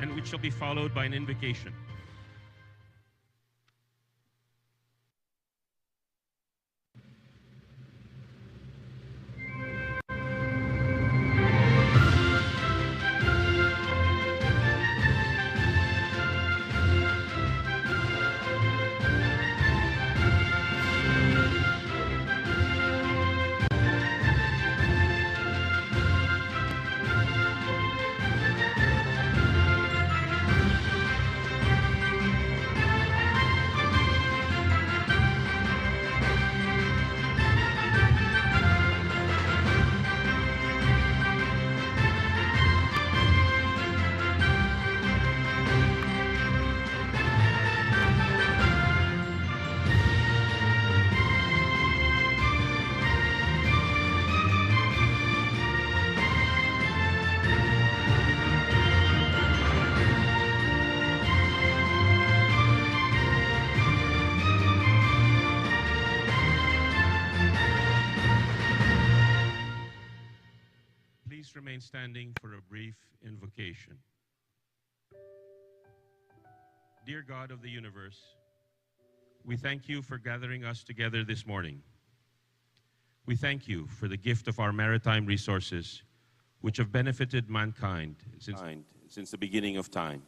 And which shall be followed by an invocation. Please remain standing for a brief invocation. Dear God of the universe, we thank you for gathering us together this morning. We thank you for the gift of our maritime resources, which have benefited mankind since the beginning of time.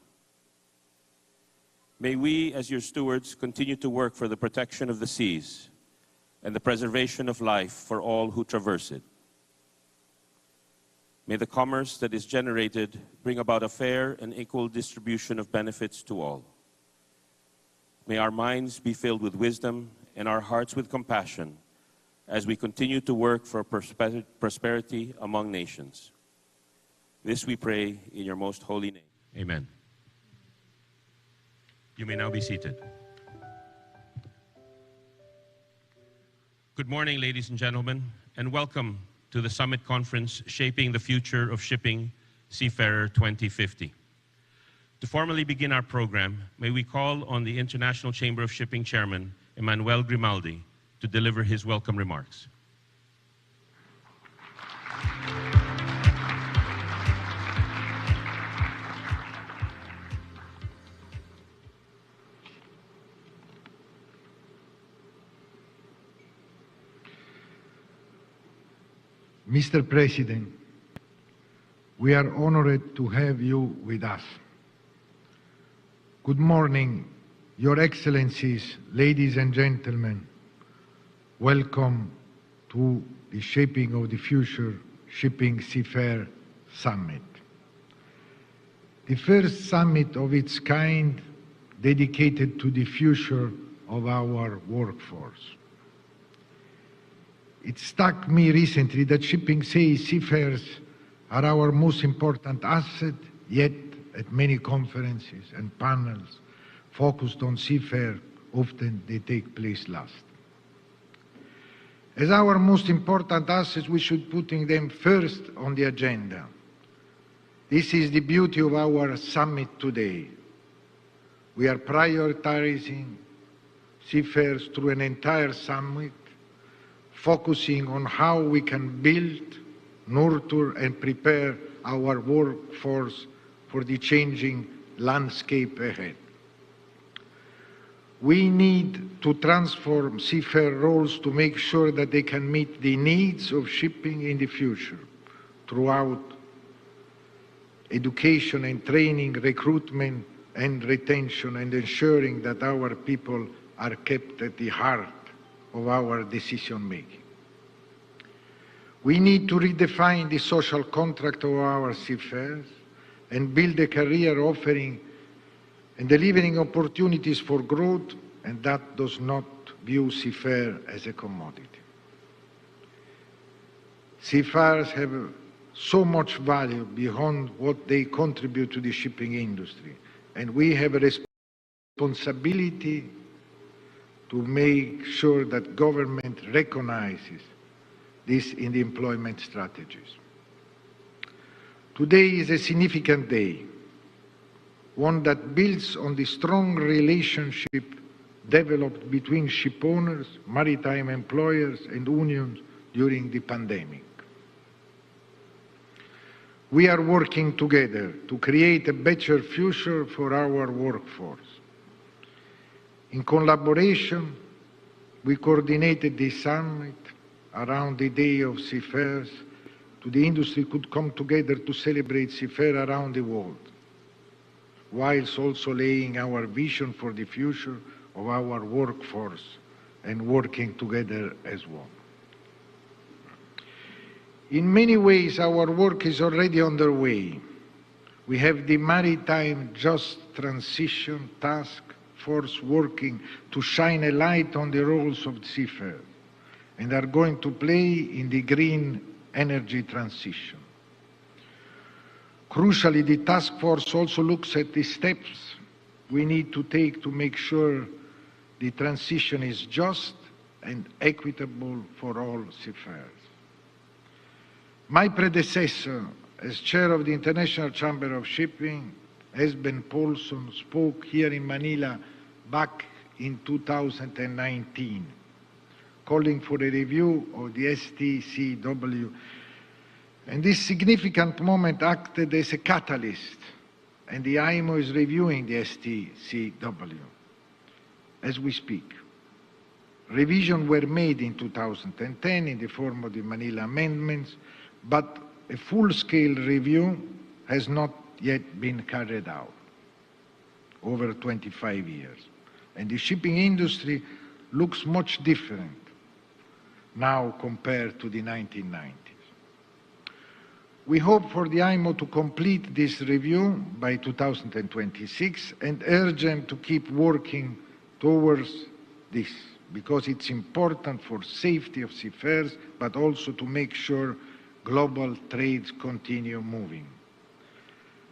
May we, as your stewards, continue to work for the protection of the seas and the preservation of life for all who traverse it. May the commerce that is generated bring about a fair and equal distribution of benefits to all. May our minds be filled with wisdom and our hearts with compassion as we continue to work for prosperity among nations. This we pray in your most holy name. Amen. You may now be seated. Good morning, ladies and gentlemen, and welcome to the Summit Conference, Shaping the Future of Shipping, Seafarer 2050. To formally begin our program, may we call on the International Chamber of Shipping Chairman, Emmanuel Grimaldi, to deliver his welcome remarks. Mr. President, we are honored to have you with us. Good morning, Your Excellencies, ladies and gentlemen. Welcome to the Shaping of the Future Shipping Seafarer Summit. The first summit of its kind dedicated to the future of our workforce. It struck me recently that shipping seafarers are our most important asset, yet at many conferences and panels focused on seafarer, often they take place last. As our most important assets, we should put them first on the agenda. This is the beauty of our summit today. We are prioritizing seafarers through an entire summit, focusing on how we can build, nurture, and prepare our workforce for the changing landscape ahead. We need to transform seafarer roles to make sure that they can meet the needs of shipping in the future throughout education and training, recruitment and retention, and ensuring that our people are kept at the heart of our decision-making. We need to redefine the social contract of our seafarers and build a career offering and delivering opportunities for growth, and that does not view seafarer as a commodity. Seafarers have so much value beyond what they contribute to the shipping industry, and we have a responsibility to make sure that government recognizes this in the employment strategies. Today is a significant day. one that builds on the strong relationship developed between ship owners, maritime employers and unions during the pandemic. We are working together to create a better future for our workforce. In collaboration, we coordinated this summit around the Day of Seafarers so the industry could come together to celebrate seafarer around the world, whilst also laying our vision for the future of our workforce and working together as one. In many ways, our work is already underway. We have the Maritime Just Transition Task Force working to shine a light on the roles of seafarers and are going to play in the green energy transition. Crucially, the task force also looks at the steps we need to take to make sure the transition is just and equitable for all seafarers. My predecessor as chair of the International Chamber of Shipping, Esben Paulson, spoke here in Manila back in 2019, calling for a review of the STCW. And this significant moment acted as a catalyst, and the IMO is reviewing the STCW as we speak. Revisions were made in 2010 in the form of the Manila Amendments, but a full-scale review has not yet been carried out over 25 years. And the shipping industry looks much different now compared to the 1990s. We hope for the IMO to complete this review by 2026 and urge them to keep working towards this, because it's important for safety of seafarers, but also to make sure global trades continue moving.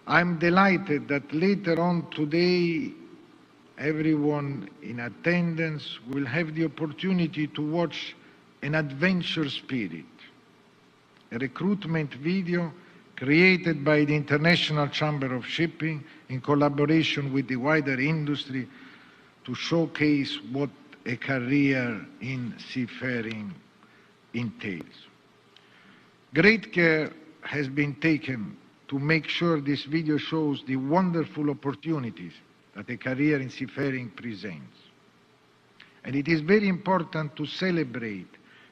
I'm delighted that later on today, everyone in attendance will have the opportunity to watch an Adventure Spirit, a recruitment video created by the International Chamber of Shipping in collaboration with the wider industry to showcase what a career in seafaring entails. Great care has been taken to make sure this video shows the wonderful opportunities that a career in seafaring presents. And it is very important to celebrate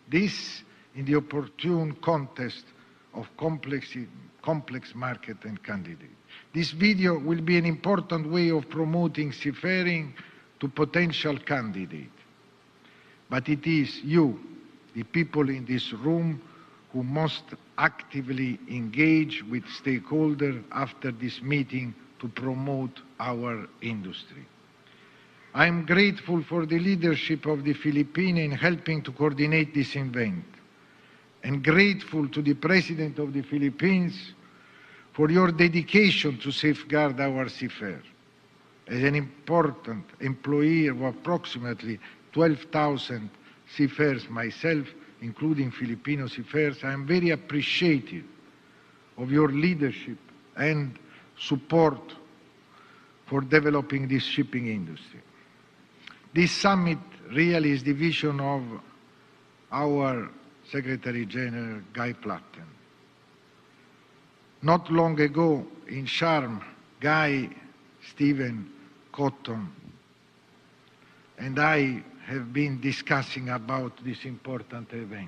this in the opportune context of complex market and candidates. This video will be an important way of promoting seafaring to potential candidates. But it is you, the people in this room, who must actively engage with stakeholders after this meeting to promote our industry. I am grateful for the leadership of the Philippines in helping to coordinate this event, and grateful to the President of the Philippines for your dedication to safeguard our seafarers. As an important employee of approximately 12,000 seafarers myself, including Filipino seafarers, I am very appreciative of your leadership and support for developing this shipping industry. This summit really is the vision of our Secretary General, Guy Platten. Not long ago in Sharm, Guy, Stephen, Cotton, and I have been discussing about this important event.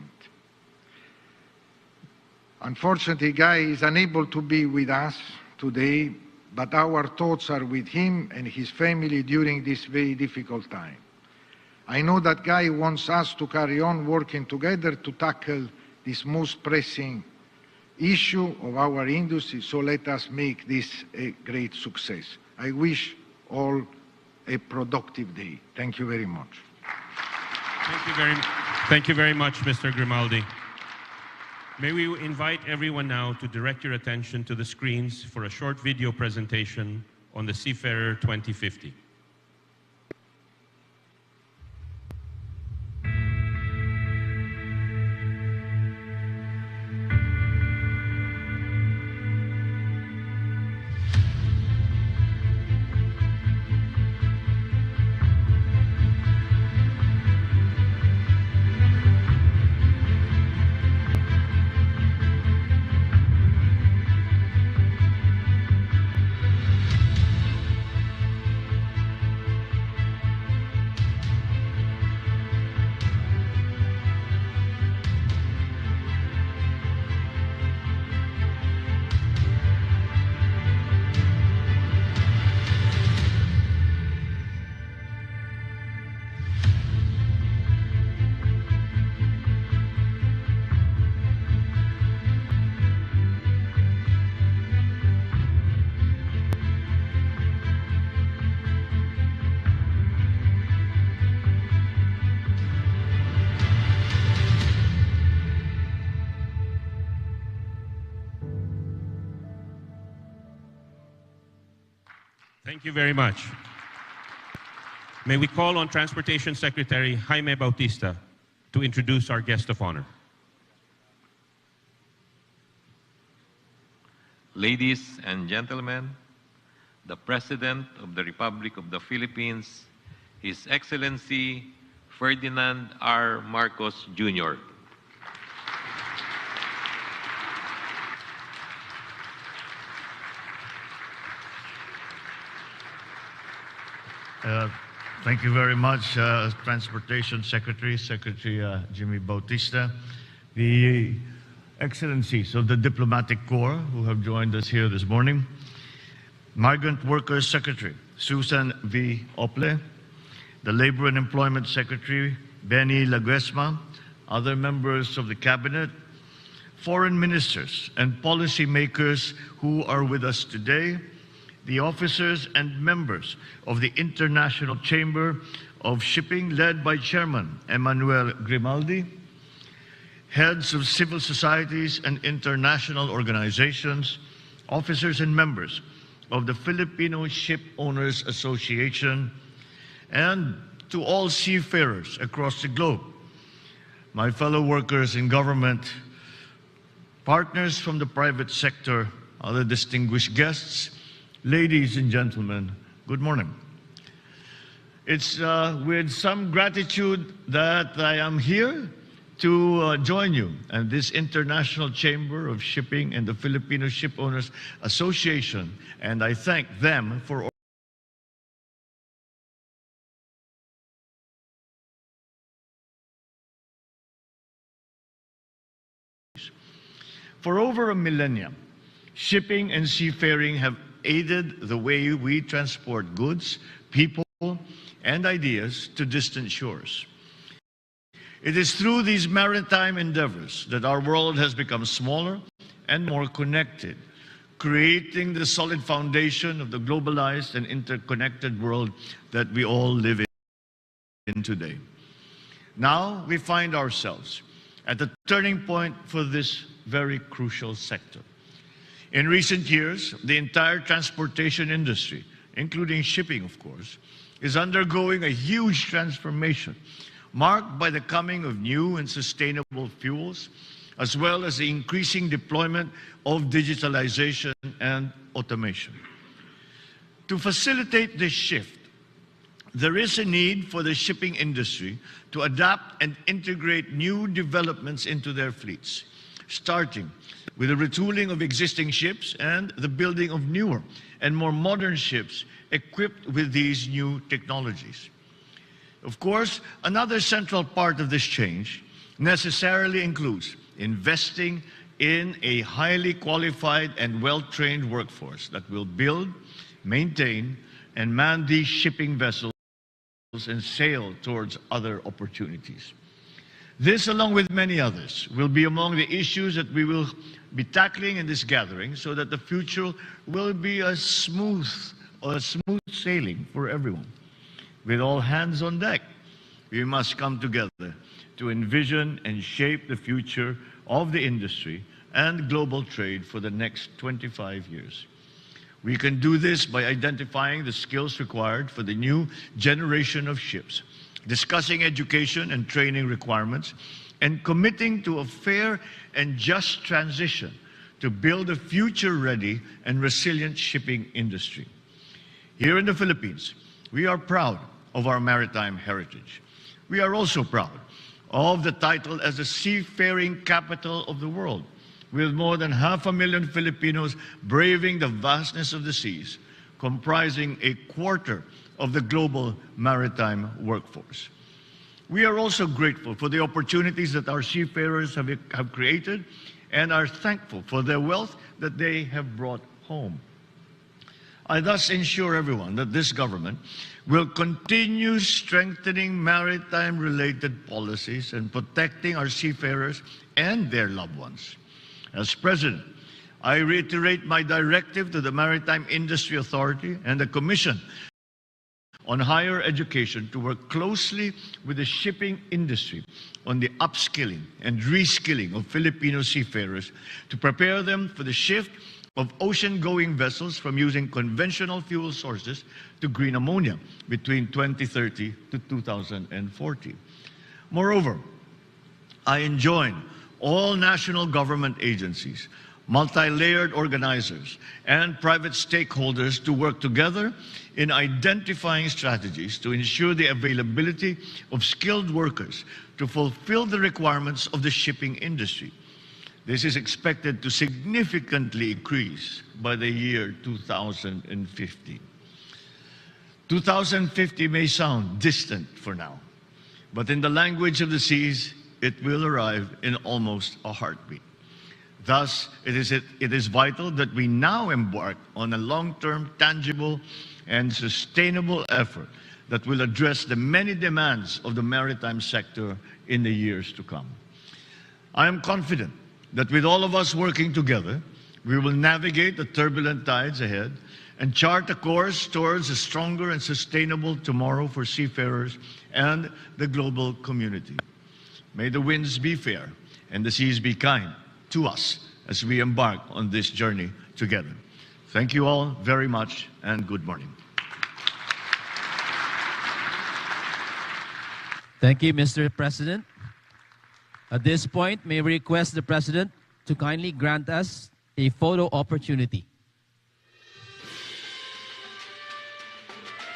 Unfortunately, Guy is unable to be with us today, but our thoughts are with him and his family during this very difficult time. I know that Guy wants us to carry on working together to tackle this most pressing issue of our industry, so let us make this a great success. I wish all a productive day. Thank you very much. Thank you very much, Mr. Grimaldi. May we invite everyone now to direct your attention to the screens for a short video presentation on the Seafarer 2050. Thank you very much. May we call on Transportation Secretary Jaime Bautista to introduce our guest of honor. Ladies and gentlemen, the President of the Republic of the Philippines, His Excellency Ferdinand R. Marcos Jr. Thank you very much, Transportation Secretary, Jimmy Bautista, the Excellencies of the Diplomatic Corps who have joined us here this morning, Migrant Workers Secretary Susan V. Ople, the Labor and Employment Secretary Benny Laguesma, other members of the Cabinet, foreign ministers and policymakers who are with us today, the officers and members of the International Chamber of Shipping led by Chairman Emmanuel Grimaldi, heads of civil societies and international organizations, officers and members of the Filipino Ship Owners Association, and to all seafarers across the globe, my fellow workers in government, partners from the private sector, other distinguished guests, ladies and gentlemen, good morning. It's with some gratitude that I am here to join you and this International Chamber of Shipping and the Filipino Ship Owners Association, and I thank them for over a millennium. Shipping and seafaring have aided the way we transport goods, people, and ideas to distant shores. It is through these maritime endeavors that our world has become smaller and more connected, creating the solid foundation of the globalized and interconnected world that we all live in today. Now we find ourselves at the turning point for this very crucial sector. In recent years, the entire transportation industry, including shipping, of course, is undergoing a huge transformation, marked by the coming of new and sustainable fuels, as well as the increasing deployment of digitalization and automation. To facilitate this shift, there is a need for the shipping industry to adapt and integrate new developments into their fleets, starting with the retooling of existing ships and the building of newer and more modern ships equipped with these new technologies. Of course, another central part of this change necessarily includes investing in a highly qualified and well-trained workforce that will build, maintain, and man these shipping vessels and sail towards other opportunities. This, along with many others, will be among the issues that we will be tackling in this gathering so that the future will be a smooth sailing for everyone. With all hands on deck, we must come together to envision and shape the future of the industry and global trade for the next 25 years. We can do this by identifying the skills required for the new generation of ships, discussing education and training requirements, and committing to a fair and just transition to build a future-ready and resilient shipping industry. Here in the Philippines, we are proud of our maritime heritage. We are also proud of the title as the seafaring capital of the world, with more than 500,000 Filipinos braving the vastness of the seas, comprising a quarter of the global maritime workforce. We are also grateful for the opportunities that our seafarers have created and are thankful for their wealth that they have brought home. I thus ensure everyone that this government will continue strengthening maritime-related policies and protecting our seafarers and their loved ones. As President, I reiterate my directive to the Maritime Industry Authority and the Commission on Higher Education to work closely with the shipping industry on the upskilling and reskilling of Filipino seafarers to prepare them for the shift of ocean-going vessels from using conventional fuel sources to green ammonia between 2030 to 2040. Moreover, I enjoin all national government agencies, multi-layered organizers, and private stakeholders to work together in identifying strategies to ensure the availability of skilled workers to fulfill the requirements of the shipping industry. This is expected to significantly increase by the year 2050. 2050 may sound distant for now, but in the language of the seas, it will arrive in almost a heartbeat. Thus, it is vital that we now embark on a long-term, tangible, and sustainable effort that will address the many demands of the maritime sector in the years to come. I am confident that with all of us working together, we will navigate the turbulent tides ahead and chart a course towards a stronger and sustainable tomorrow for seafarers and the global community. May the winds be fair and the seas be kind to us as we embark on this journey together. Thank you all very much and good morning. Thank you, Mr. President. At this point, may we request the President to kindly grant us a photo opportunity.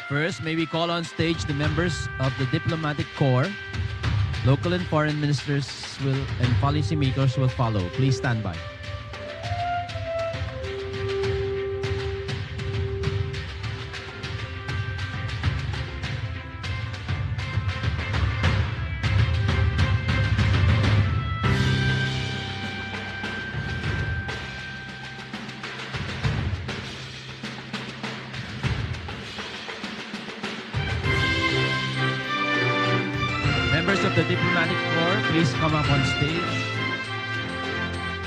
First, may we call on stage the members of the Diplomatic Corps. Local and foreign ministers and policymakers will follow. Please stand by. Members of the Diplomatic Corps, please come up on stage.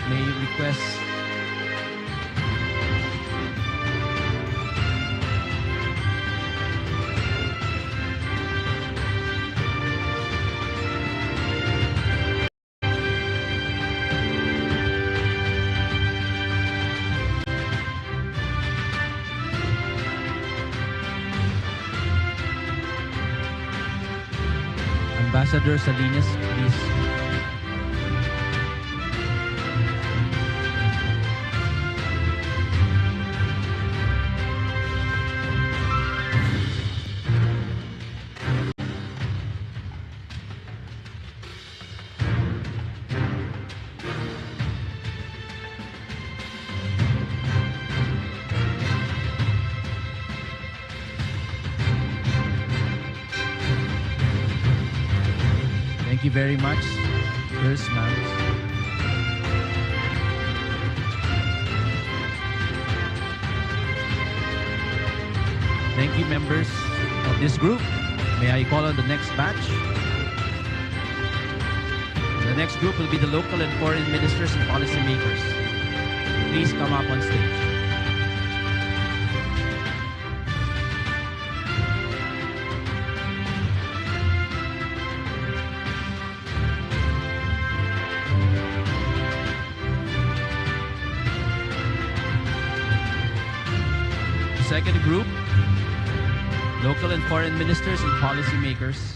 May I request Ambassador Salinas, please. Thank you very much. First, ma'am. Thank you, members of this group. May I call on the next batch? The next group will be the local and foreign ministers and policymakers. Please come up on stage. Second group, local and foreign ministers and policymakers.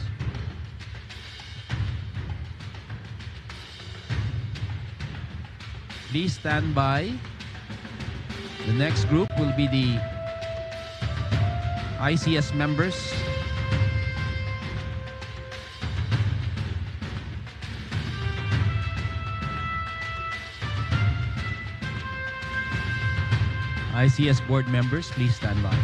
Please stand by. The next group will be the ICS members. ICS board members, please stand by.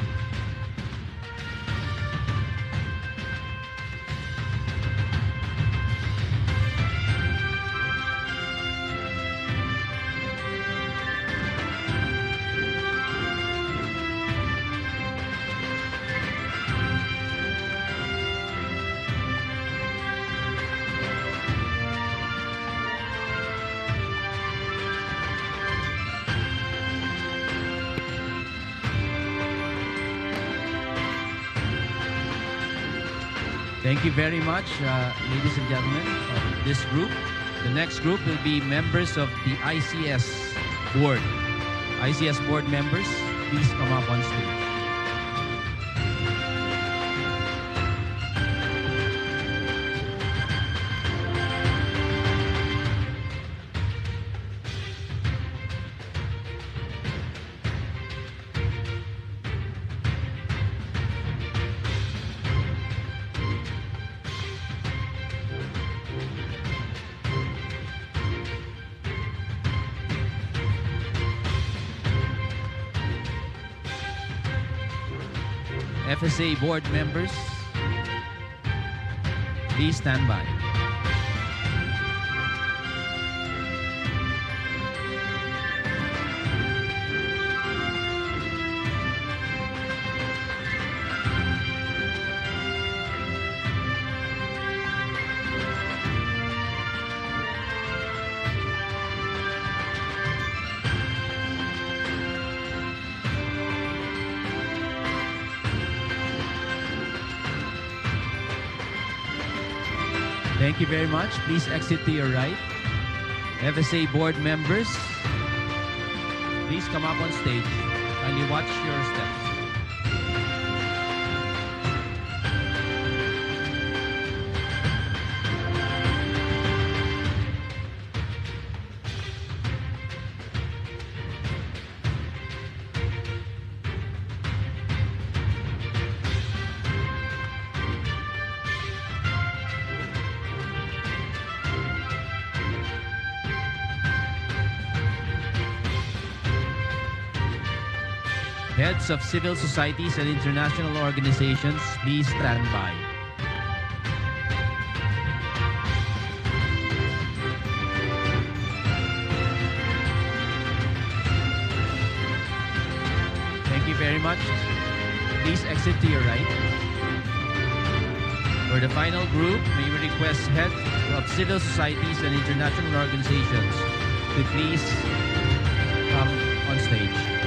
Thank you very much, ladies and gentlemen, of this group. The next group will be members of the ICS board. ICS board members, please come up on stage. FSA board members, please stand by. Thank you very much. Please exit to your right. FSA board members, please come up on stage. Kindly watch your steps. Heads of civil societies and international organizations, please stand by. Thank you very much. Please exit to your right. For the final group, may we request heads of civil societies and international organizations to please come on stage.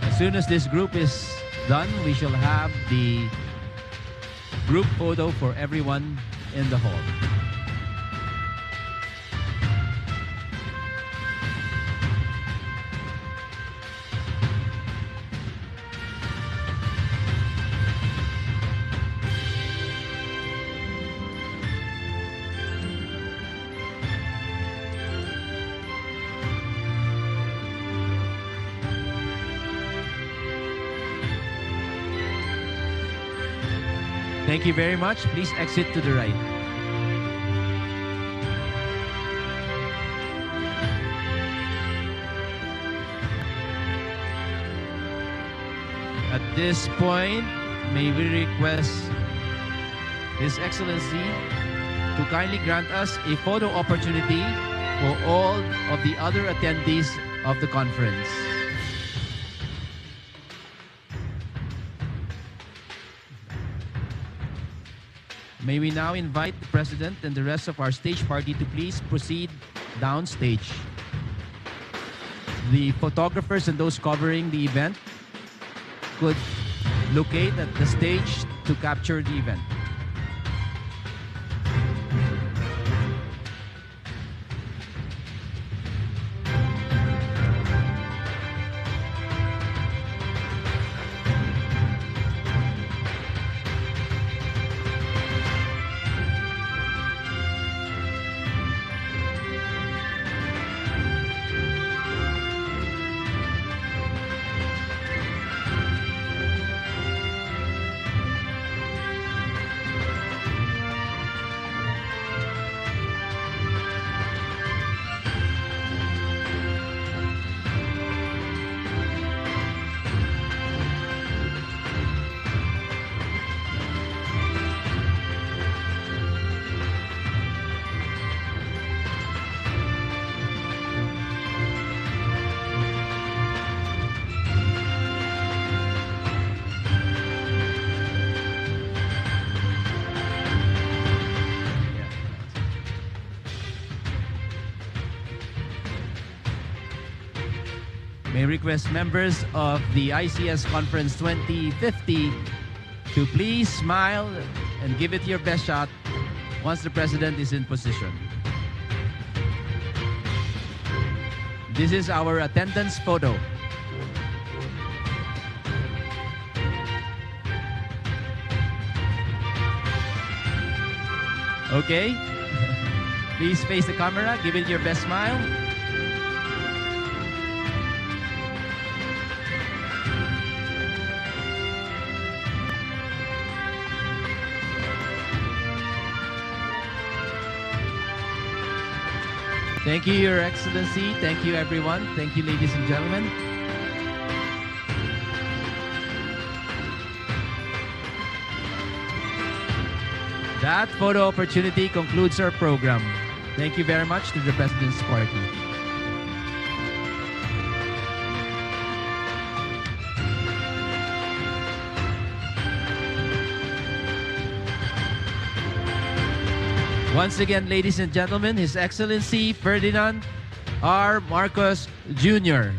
As soon as this group is done, we shall have the group photo for everyone in the hall. Thank you very much. Please exit to the right. At this point, may we request His Excellency to kindly grant us a photo opportunity for all of the other attendees of the conference. May we now invite the President and the rest of our stage party to please proceed downstage. The photographers and those covering the event could locate at the stage to capture the event. may request members of the ICS Conference 2050 to please smile and give it your best shot once the President is in position. This is our attendance photo. Okay? Please face the camera, give it your best smile. Thank you, Your Excellency. Thank you, everyone. Thank you, ladies and gentlemen. That photo opportunity concludes our program. Thank you very much to the President's Party. Once again, ladies and gentlemen, His Excellency Ferdinand R. Marcos Jr.